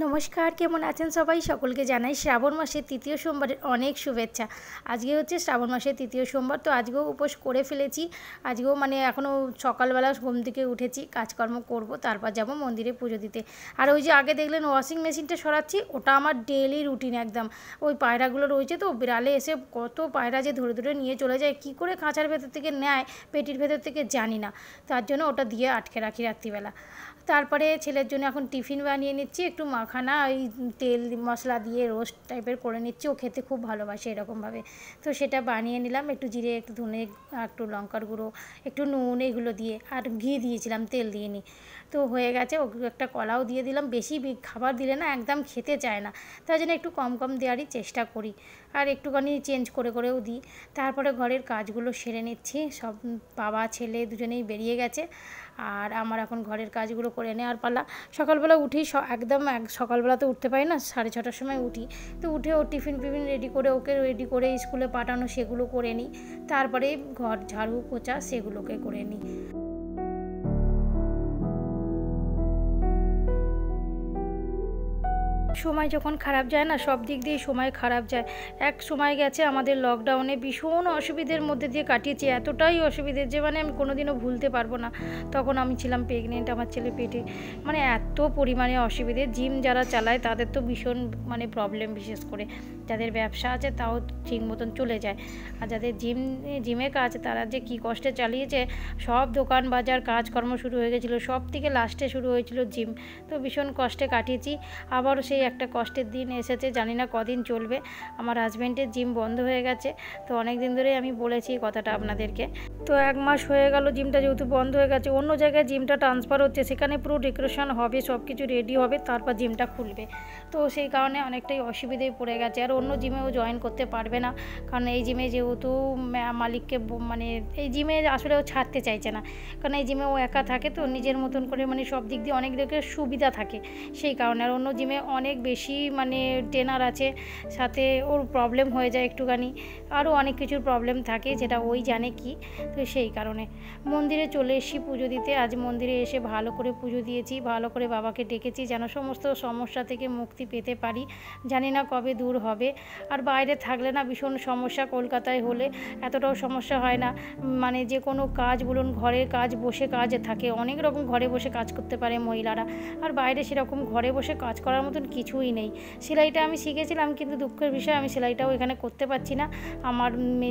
নমস্কার, কেমন আছেন সবাই? সকলকে জানাই শ্রাবণ মাসের তৃতীয় সোমবারের অনেক শুভেচ্ছা। আজকে হচ্ছে শ্রাবণ মাসের তৃতীয় সোমবার, তো আজকেও উপোস করে ফেলেছি। আজকেও এখনও সকালবেলা ঘুম থেকে উঠেছি, কাজকর্ম করব, তারপর যাব মন্দিরে পুজো দিতে। আর ওই যে আগে দেখলেন ওয়াশিং মেশিনটা সরাচ্ছি, ওটা আমার ডেইলি রুটিন একদম। ওই পায়রাগুলো রয়েছে, তো বিড়ালে এসে কত পায়রা যে ধরে ধরে নিয়ে চলে যায়, কী করে খাঁচার ভেতর থেকে নেয় পেটির ভেতর থেকে জানি না। তার জন্য ওটা দিয়ে আটকে রাখি রাত্রিবেলা। তারপরে ছেলের জন্য এখন টিফিন বানিয়ে নিচ্ছি, একটু মাখানা ওই তেল মশলা দিয়ে রোস্ট টাইপের করে নিচ্ছি। ও খেতে খুব ভালোবাসে এরকমভাবে, তো সেটা বানিয়ে নিলাম। একটু জিরে, একটু ধনে, একটু লঙ্কার গুঁড়ো, একটু নুন, এগুলো দিয়ে, আর ঘি দিয়েছিলাম, তেল দিয়ে নি। তো হয়ে গেছে। ওকে একটা কলাও দিয়ে দিলাম। বেশি খাবার দিলে না একদম খেতে চায় না, তাই জন্য একটু কম কম দেওয়ারই চেষ্টা করি, আর একটুখানি চেঞ্জ করে করেও দিই। তারপরে ঘরের কাজগুলো সেরে নিচ্ছি। সব বাবা ছেলে দুজনেই বেরিয়ে গেছে, আর আমার এখন ঘরের কাজগুলো করে নেওয়ার পালা। সকালবেলা উঠেই একদম সকালবেলা তো উঠতে পারি না, 6:30টার সময় উঠি। তো উঠে ওর টিফিন রেডি করে, ওকে রেডি করে স্কুলে পাঠানো, সেগুলো করে নিই। তারপরে ঘর ঝাড়ু পোছা সেগুলোকে করে নিই। সময় যখন খারাপ যায় না, সব দিক দিয়েই সময় খারাপ যায়। এক সময় গেছে আমাদের লকডাউনে, ভীষণ অসুবিধের মধ্যে দিয়ে কাটিয়েছি। এতটাই অসুবিধে যে আমি কোনোদিনও ভুলতে পারবো না। তখন আমি ছিলাম প্রেগনেন্ট, আমার ছেলে পেটে। এত পরিমাণে অসুবিধে। জিম যারা চালায় তাদের তো ভীষণ প্রবলেম, বিশেষ করে যাদের ব্যবসা আছে তাও ঠিক মতন চলে যায়। আর যাদের জিমের কাজ, তারা যে কী কষ্টে চালিয়েছে। সব দোকান বাজার কাজকর্ম শুরু হয়ে গেছিলো, সব থেকে লাস্টে শুরু হয়েছিল জিম। তো ভীষণ কষ্টে কাটিয়েছি। আবারও সেই একটা কষ্টের দিন এসেছে, জানি না কদিন চলবে। আমার হাজব্যান্ডের জিম বন্ধ হয়ে গেছে, তো অনেক দিন ধরেই আমি বলেছি কথাটা আপনাদেরকে। তো 1 মাস হয়ে গেল জিমটা যেহেতু বন্ধ হয়ে গেছে। অন্য জায়গায় জিমটা ট্রান্সফার হচ্ছে, সেখানে পুরো ডেকোরেশন হবে, সব কিছু রেডি হবে, তারপর জিমটা খুলবে। তো সেই কারণে অনেকটাই অসুবিধায় পড়ে গেছে। আর অন্য জিমেও জয়েন করতে পারবে না, কারণ এই জিমে যেহেতু মালিককে এই জিমে আসলে ও ছাড়তে চাইছে না, কারণ এই জিমে ও একা থাকে, তো নিজের মতন করে সব দিক দিয়ে অনেক দিকের সুবিধা থাকে, সেই কারণে। আর অন্য জিমে অনেক বেশি ট্রেনার আছে, সাথে ওর প্রবলেম হয়ে যায় একটুখানি, আরও অনেক কিছুর প্রবলেম থাকে, যেটা ওই জানে কি। তো সেই কারণে মন্দিরে চলে এসেছি পুজো দিতে। আজ মন্দিরে এসে ভালো করে পুজো দিয়েছি, ভালো করে বাবাকে ডেকেছি যেন সমস্ত সমস্যা থেকে মুক্তি পেতে পারি। জানি না কবে দূর হবে। আর বাইরে থাকলে না ভীষণ সমস্যা। কলকাতায় হলে এতটাও সমস্যা হয় না, যে কোনো কাজ বলুন, ঘরের কাজ, বসে কাজ থাকে, অনেক রকম ঘরে বসে কাজ করতে পারে মহিলারা। আর বাইরে সেরকম ঘরে বসে কাজ করার মতন কিছুই নেই। সেলাইটা আমি শিখেছিলাম, কিন্তু দুঃখের বিষয় আমি সেলাইটাও এখানে করতে পারছি না। আমার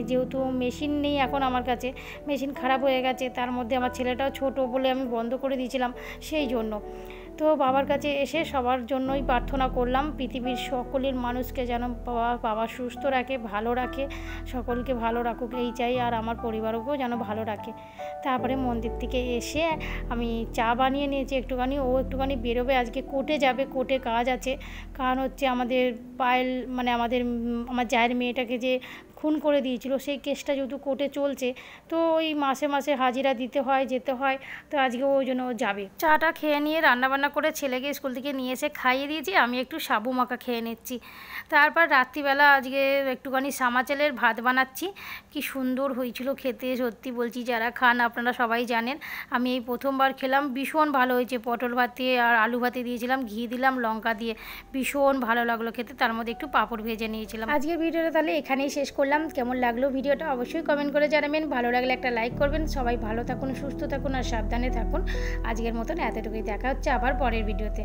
যেহেতু মেশিন নেই এখন আমার কাছে, মেশিন খারাপ হয়ে গেছে, তার মধ্যে আমার ছেলেটাও ছোট বলে আমি বন্ধ করে দিয়েছিলাম, সেই জন্য। তো বাবার কাছে এসে সবার জন্যই প্রার্থনা করলাম, পৃথিবীর সকলের মানুষকে যেন বাবা সুস্থ রাখে, ভালো রাখে, সকলকে ভালো রাখুক এই চাই, আর আমার পরিবারকেও যেন ভালো রাখে। তারপরে মন্দির থেকে এসে আমি চা বানিয়ে নিয়েছি একটুখানি। ও একটুখানি বেরোবে, আজকে কোর্টে যাবে, কোর্টে কাজ আছে। কারণ হচ্ছে আমাদের পায়েল আমার জায়ের মেয়েটাকে যে খুন করে দিয়েছিল, সেই কেসটা যেহেতু কোর্টে চলছে, তো ওই মাসে মাসে হাজিরা দিতে হয়, যেতে হয়। তো আজকে ওই জন্য ও যাবে। চাটা খেয়ে নিয়ে রান্নাবান্না করে ছেলেকে স্কুল থেকে নিয়ে এসে খাইয়ে দিয়েছি, আমি একটু সাবু মাখা খেয়ে নিচ্ছি। তারপর রাত্রিবেলা আজকে একটুখানি সামা চালের ভাত বানাচ্ছি। কি সুন্দর হয়েছিল খেতে, সত্যি বলছি, যারা খান আপনারা সবাই জানেন। আমি এই প্রথমবার খেলাম, ভীষণ ভালো হয়েছে। পটল ভাতে আর আলু ভাতে দিয়েছিলাম, ঘি দিলাম, লঙ্কা দিয়ে, ভীষণ ভালো লাগলো খেতে। তার মধ্যে একটু পাঁপড় ভেজে নিয়েছিলাম। আজকের ভিডিওটা তাহলে এখানেই শেষ করলাম। কেমন লাগলো ভিডিওটা অবশ্যই কমেন্ট করে জানাবেন। ভালো লাগলে একটা লাইক করবেন। সবাই ভালো থাকুন, সুস্থ থাকুন, আর সাবধানে থাকুন। আজকের মতন এতটুকুই। দেখা হচ্ছে আবার পরের ভিডিওতে।